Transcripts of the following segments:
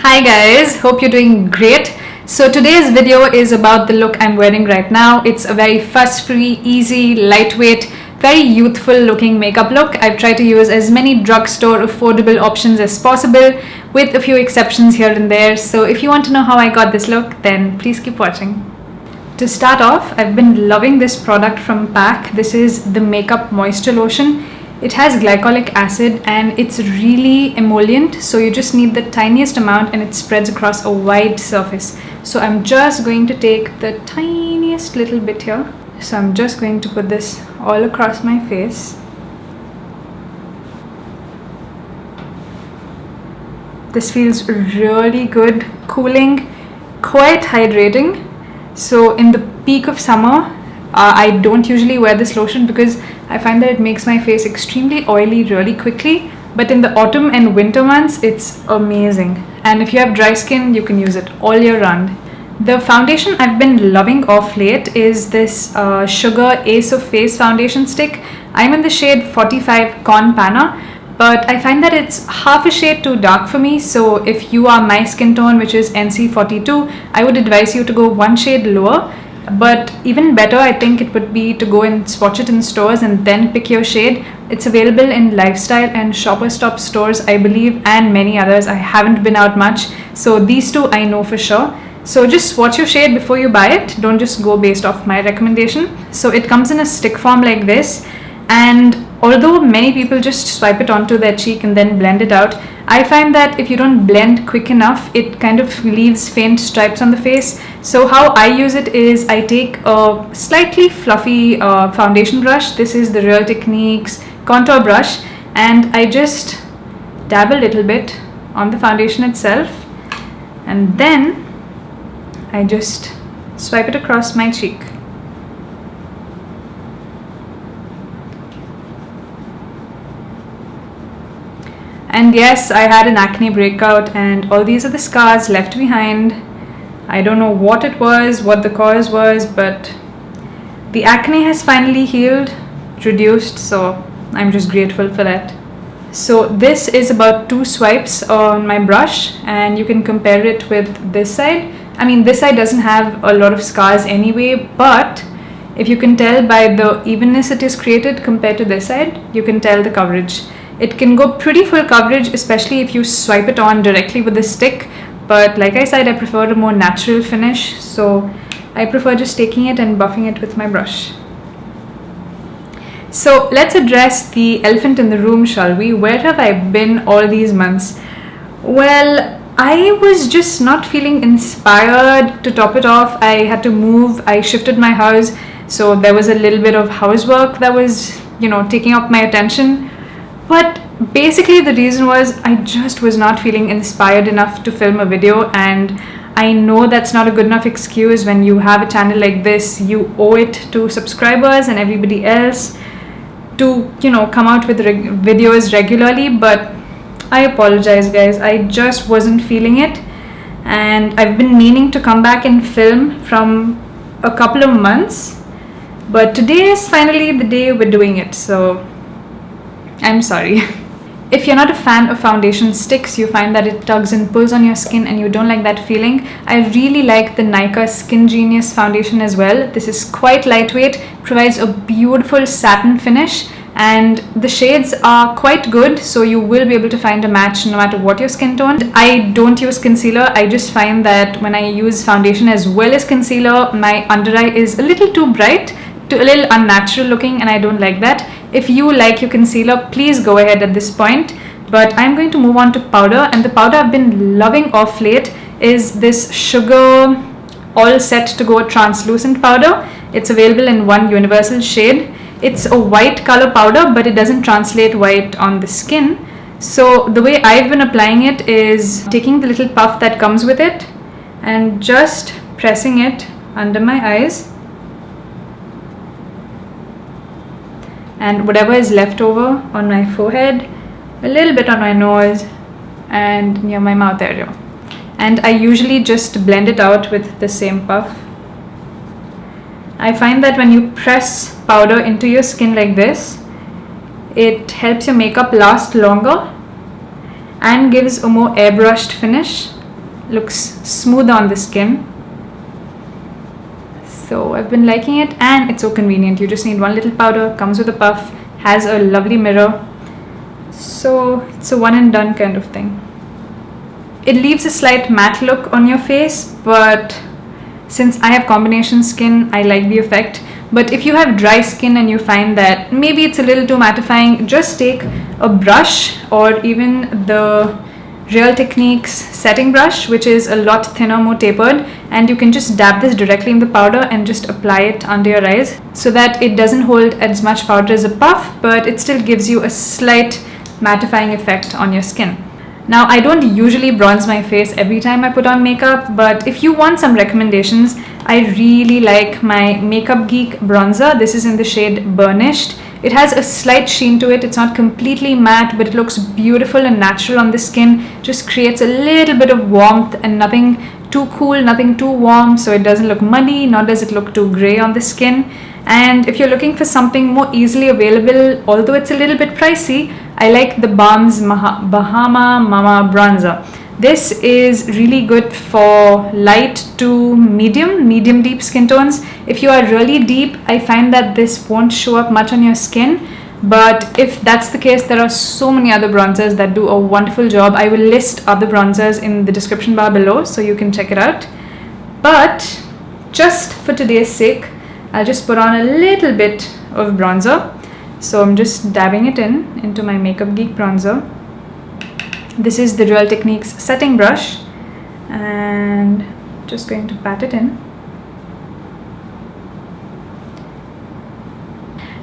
Hi guys, hope you're doing great. So today's video is about the look I'm wearing right now. It's a very fuss-free, easy, lightweight, very youthful looking makeup look. I've tried to use as many drugstore affordable options as possible, with a few exceptions here and there. So if you want to know how I got this look, then please keep watching. To start off, I've been loving this product from PAC. This is the Makeup Moisture Lotion. It has glycolic acid and it's really emollient, so you just need the tiniest amount and it spreads across a wide surface. So I'm just going to take the tiniest little bit here. So I'm just going to put this all across my face. This feels really good, cooling, quite hydrating. So in the peak of summer, I don't usually wear this lotion because I find that it makes my face extremely oily really quickly. But in the autumn and winter months, it's amazing. And if you have dry skin, you can use it all year round. The foundation I've been loving of late is this Sugar Ace of Face foundation stick. I'm in the shade 45 Con Panna, but I find that it's half a shade too dark for me. So if you are my skin tone, which is NC42, I would advise you to go one shade lower. But even better, I think it would be to go and swatch it in stores and then pick your shade. It's available in Lifestyle and Shopper Stop stores, I believe, and many others. I haven't been out much, so these two I know for sure. So just swatch your shade before you buy it. Don't just go based off my recommendation. So it comes in a stick form like this, and although many people just swipe it onto their cheek and then blend it out, I find that if you don't blend quick enough, it kind of leaves faint stripes on the face. So how I use it is I take a slightly fluffy foundation brush. This is the Real Techniques contour brush, and I just dab a little bit on the foundation itself, and then I just swipe it across my cheek. And yes, I had an acne breakout and all these are the scars left behind. I don't know what it was, what the cause was, but the acne has finally healed, reduced, so I'm just grateful for that. So this is about 2 swipes on my brush, and you can compare it with this side. I mean, this side doesn't have a lot of scars anyway, but if you can tell by the evenness it is created compared to this side, you can tell the coverage. It can go pretty full coverage, especially if you swipe it on directly with the stick. But like I said, I prefer a more natural finish, so I prefer just taking it and buffing it with my brush. So let's address the elephant in the room, shall we? Where have I been all these months? Well, I was just not feeling inspired. To top it off, I had to move. I shifted my house, so there was a little bit of housework that was, taking up my attention. But basically the reason was I just was not feeling inspired enough to film a video, and I know that's not a good enough excuse. When you have a channel like this, you owe it to subscribers and everybody else to, come out with videos regularly. But I apologize guys, I just wasn't feeling it, and I've been meaning to come back and film from a couple of months, but today is finally the day we're doing it, so I'm sorry. If you're not a fan of foundation sticks, you find that it tugs and pulls on your skin and you don't like that feeling, I really like the NYX Skin Genius foundation as well. This is quite lightweight, provides a beautiful satin finish, and the shades are quite good, so you will be able to find a match no matter what your skin tone. I don't use concealer. I just find that when I use foundation as well as concealer, my under eye is a little too bright, a little unnatural looking, and I don't like that. If you like your concealer, please go ahead at this point. But I'm going to move on to powder, and the powder I've been loving of late is this Sugar All Set to Go translucent powder. It's available in one universal shade. It's a white color powder, but it doesn't translate white on the skin. So the way I've been applying it is taking the little puff that comes with it and just pressing it under my eyes, and whatever is left over on my forehead, a little bit on my nose, and near my mouth area. And I usually just blend it out with the same puff. I find that when you press powder into your skin like this, it helps your makeup last longer and gives a more airbrushed finish. looks smoother on the skin. So I've been liking it, and it's so convenient. You just need one little powder, comes with a puff, has a lovely mirror. So it's a one and done kind of thing. It leaves a slight matte look on your face, but since I have combination skin, I like the effect. But if you have dry skin and you find that maybe it's a little too mattifying, just take a brush or even the Real Techniques setting brush, which is a lot thinner, more tapered, and you can just dab this directly in the powder and just apply it under your eyes so that it doesn't hold as much powder as a puff, but it still gives you a slight mattifying effect on your skin. Now, I don't usually bronze my face every time I put on makeup, but if you want some recommendations, I really like my Makeup Geek bronzer. This is in the shade Burnished. It has a slight sheen to it. It's not completely matte, but it looks beautiful and natural on the skin. Just creates a little bit of warmth and nothing too cool, nothing too warm, so it doesn't look muddy, nor does it look too gray on the skin. And if you're looking for something more easily available, although it's a little bit pricey, I like the Balm's Bahama Mama Bronzer. This is really good for light to medium deep skin tones. If you are really deep, I find that this won't show up much on your skin. But if that's the case, there are so many other bronzers that do a wonderful job. I will list other bronzers in the description bar below so you can check it out. But just for today's sake, I'll just put on a little bit of bronzer. So I'm just dabbing it into my Makeup Geek bronzer. This is the Real Techniques setting brush, and just going to pat it in.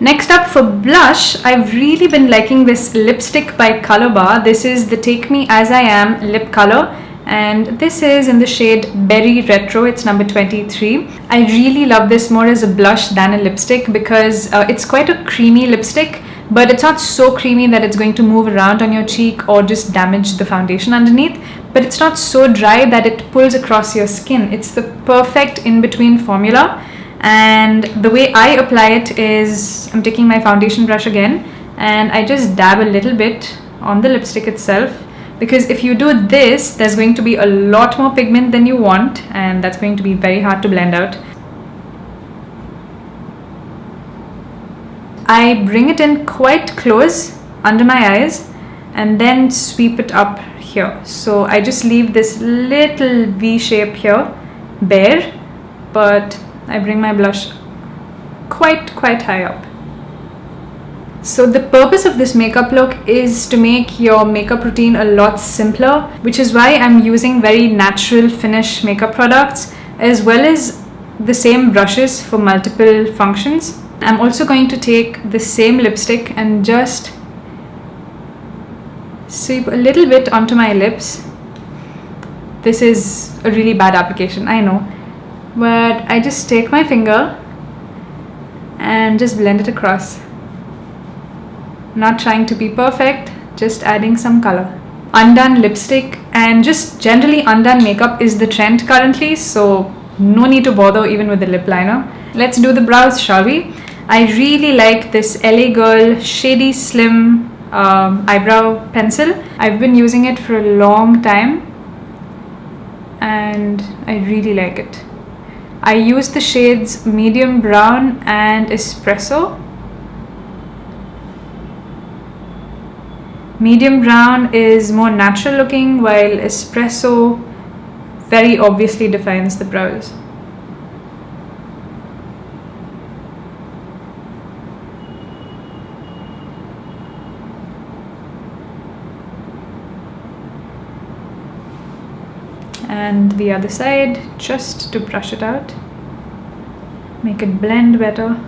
Next up for blush, I've really been liking this lipstick by Colorbar. This is the Take Me As I Am lip color, and this is in the shade Berry Retro. It's number 23. I really love this more as a blush than a lipstick because it's quite a creamy lipstick, but it's not so creamy that it's going to move around on your cheek or just damage the foundation underneath. But it's not so dry that it pulls across your skin. It's the perfect in-between formula. And the way I apply it is, I'm taking my foundation brush again and I just dab a little bit on the lipstick itself, because if you do this, there's going to be a lot more pigment than you want, and that's going to be very hard to blend out. I bring it in quite close under my eyes and then sweep it up here. So I just leave this little V shape here bare, but I bring my blush quite high up. So the purpose of this makeup look is to make your makeup routine a lot simpler, which is why I'm using very natural finish makeup products as well as the same brushes for multiple functions. I'm also going to take the same lipstick and just sweep a little bit onto my lips. This is a really bad application, I know, but I just take my finger and just blend it across. Not trying to be perfect, just adding some color. Undone lipstick and just generally undone makeup is the trend currently, so no need to bother even with the lip liner. Let's do the brows, shall we? I really like this LA Girl Shady Slim eyebrow pencil. I've been using it for a long time and I really like it. I use the shades Medium Brown and Espresso. Medium Brown is more natural looking, while Espresso very obviously defines the brows. And the other side, just to brush it out, make it blend better.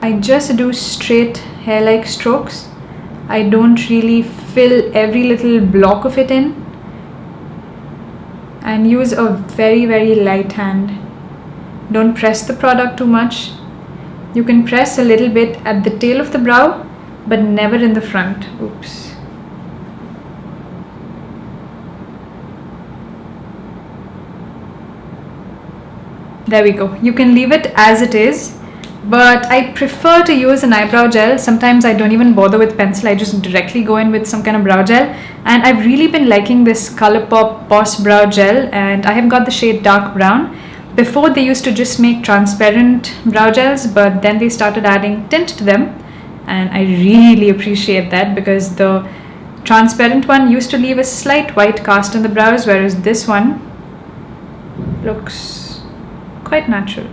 I just do straight hair-like strokes. I don't really fill every little block of it in, and use a very light hand. Don't press the product too much. You can press a little bit at the tail of the brow, but never in the front. Oops. There we go. You can leave it as it is, but I prefer to use an eyebrow gel. Sometimes I don't even bother with pencil, I just directly go in with some kind of brow gel. And I've really been liking this Colourpop Boss Brow Gel, and I have got the shade Dark Brown. Before they used to just make transparent brow gels, but then they started adding tint to them, and I really appreciate that because the transparent one used to leave a slight white cast on the brows, whereas this one looks quite natural.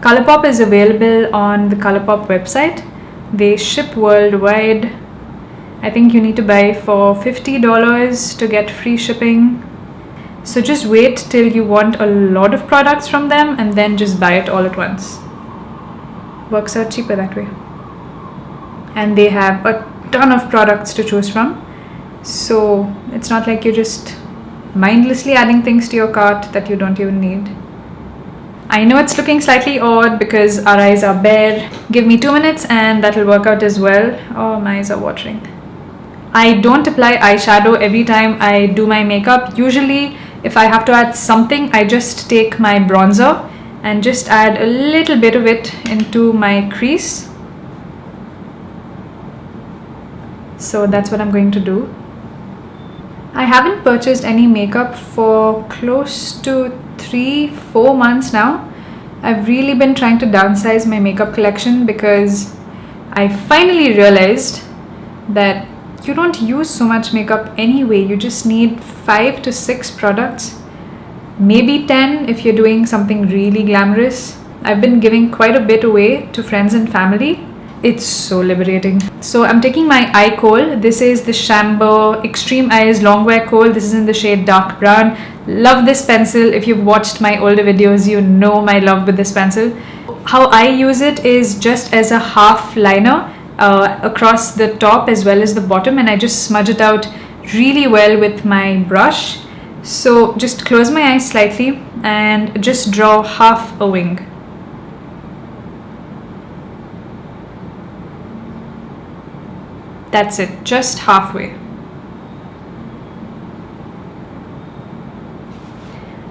Colourpop is available on the Colourpop website. They ship worldwide. I think you need to buy for $50 to get free shipping. So just wait till you want a lot of products from them and then just buy it all at once. Works out cheaper that way. And they have a ton of products to choose from. So it's not like you're just mindlessly adding things to your cart that you don't even need. I know it's looking slightly odd because our eyes are bare. Give me 2 minutes and that'll work out as well. Oh, my eyes are watering. I don't apply eyeshadow every time I do my makeup. Usually, if I have to add something, I just take my bronzer and just add a little bit of it into my crease. So that's what I'm going to do. I haven't purchased any makeup for close to 3-4 months now. I've really been trying to downsize my makeup collection because I finally realized that you don't use so much makeup anyway. You just need 5 to 6 products, maybe 10 if you're doing something really glamorous. I've been giving quite a bit away to friends and family. It's so liberating. So I'm taking my eye kohl. This is the Chambor Extreme Eyes Longwear Kohl. This is in the shade Dark Brown. Love this pencil. If you've watched my older videos, you know my love with this pencil. How I use it is just as a half liner across the top as well as the bottom, and I just smudge it out really well with my brush. So just close my eyes slightly and just draw half a wing. That's it, just halfway.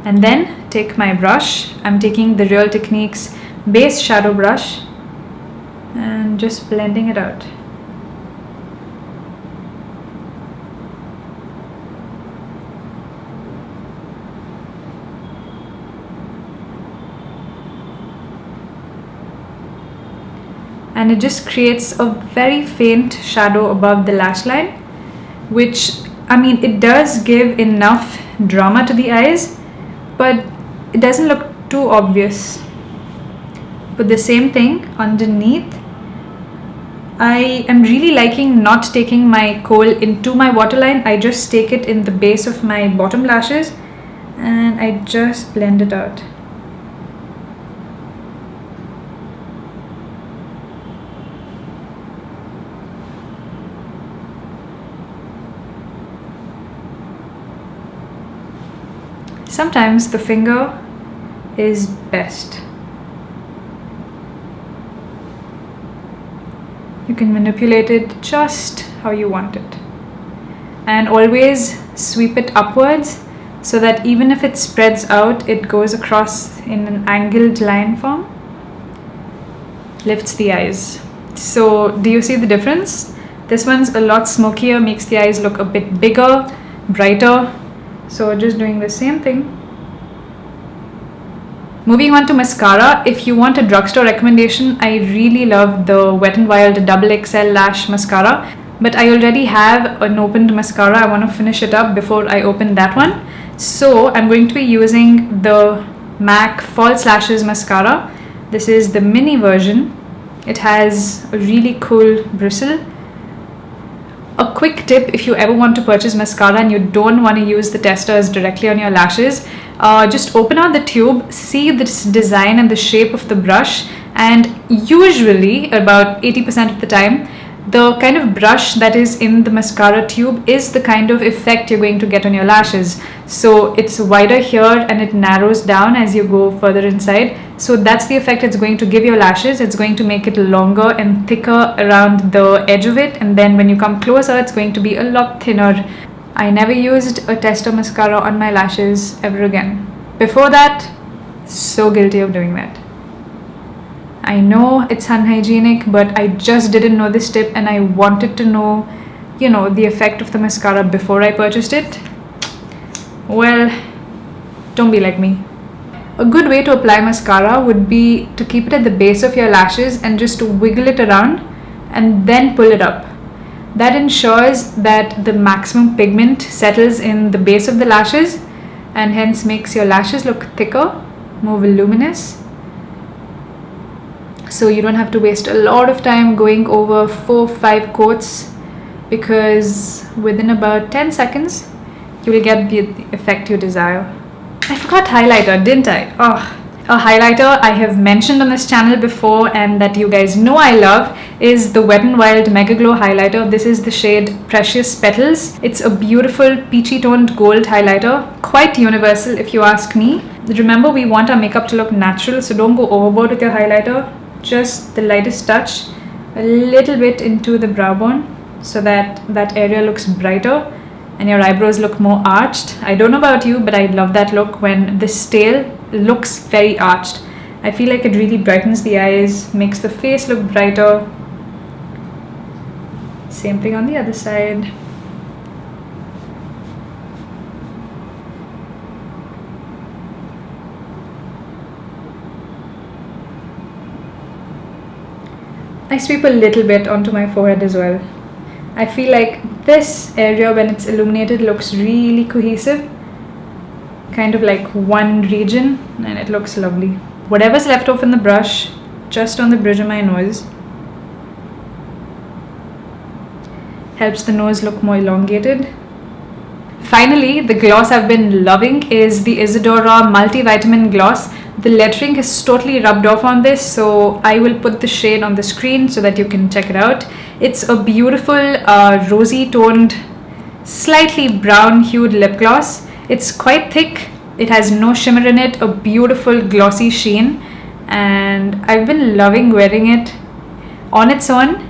And then take my brush. I'm taking the Real Techniques base shadow brush and just blending it out. And it just creates a very faint shadow above the lash line, which, I mean, it does give enough drama to the eyes, but it doesn't look too obvious. But the same thing underneath. I am really liking not taking my kohl into my waterline. I just take it in the base of my bottom lashes and I just blend it out. Sometimes the finger is best. You can manipulate it just how you want it. And always sweep it upwards so that even if it spreads out, it goes across in an angled line form. Lifts the eyes. So do you see the difference? This one's a lot smokier, makes the eyes look a bit bigger, brighter. So just doing the same thing. Moving on to mascara. If you want a drugstore recommendation, I really love the Wet n Wild XXL Lash Mascara. But I already have an opened mascara. I want to finish it up before I open that one. So I'm going to be using the MAC False Lashes Mascara. This is the mini version. It has a really cool bristle. A quick tip, if you ever want to purchase mascara and you don't want to use the testers directly on your lashes, just open out the tube, see this design and the shape of the brush, and usually about 80% of the time, the kind of brush that is in the mascara tube is the kind of effect you're going to get on your lashes. So it's wider here and it narrows down as you go further inside. So that's the effect it's going to give your lashes. It's going to make it longer and thicker around the edge of it, and then when you come closer, it's going to be a lot thinner. I never used a tester mascara on my lashes ever again. Before that, so guilty of doing that. I know it's unhygienic, but I just didn't know this tip and I wanted to know, you know, the effect of the mascara before I purchased it. Well, don't be like me. A good way to apply mascara would be to keep it at the base of your lashes and just wiggle it around and then pull it up. That ensures that the maximum pigment settles in the base of the lashes and hence makes your lashes look thicker, more voluminous. So you don't have to waste a lot of time going over 4-5 coats, because within about 10 seconds you will get the effect you desire. I forgot highlighter, didn't I? Oh, a highlighter I have mentioned on this channel before and that you guys know I love is the Wet n Wild Megaglow highlighter. This is the shade Precious Petals. It's a beautiful peachy toned gold highlighter, quite universal if you ask me. Remember, we want our makeup to look natural, so don't go overboard with your highlighter. Just the lightest touch, a little bit into the brow bone so that that area looks brighter and your eyebrows look more arched. I don't know about you, but I love that look when this tail looks very arched. I feel like it really brightens the eyes, makes the face look brighter. Same thing on the other side. I sweep a little bit onto my forehead as well. I feel like this area, when it's illuminated, looks really cohesive, kind of like one region, and it looks lovely. Whatever's left off in the brush, just on the bridge of my nose, helps the nose look more elongated. Finally, the gloss I've been loving is the Dora Multivitamin Gloss. The lettering is totally rubbed off on this, so I will put the shade on the screen so that you can check it out. It's a beautiful rosy toned, slightly brown hued lip gloss. It's quite thick, it has no shimmer in it, a beautiful glossy sheen, and I've been loving wearing it on its own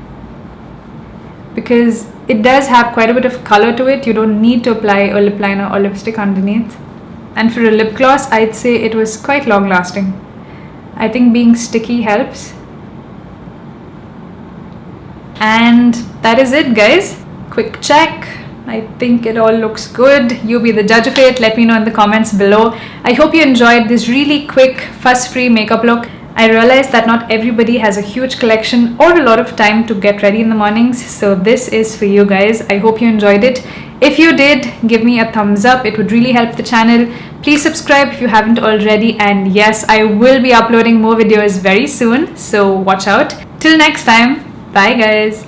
because it does have quite a bit of color to it. You don't need to apply a lip liner or lipstick underneath. And for a lip gloss, I'd say it was quite long lasting. I think being sticky helps. And that is it, guys. Quick check. I think it all looks good. You be the judge of it. Let me know in the comments below. I hope you enjoyed this really quick, fuss-free makeup look. I realized that not everybody has a huge collection or a lot of time to get ready in the mornings, so this is for you guys. I hope you enjoyed it. If you did, give me a thumbs up. It would really help the channel. Please subscribe if you haven't already, and yes, I will be uploading more videos very soon, so watch out. Till next time, bye guys.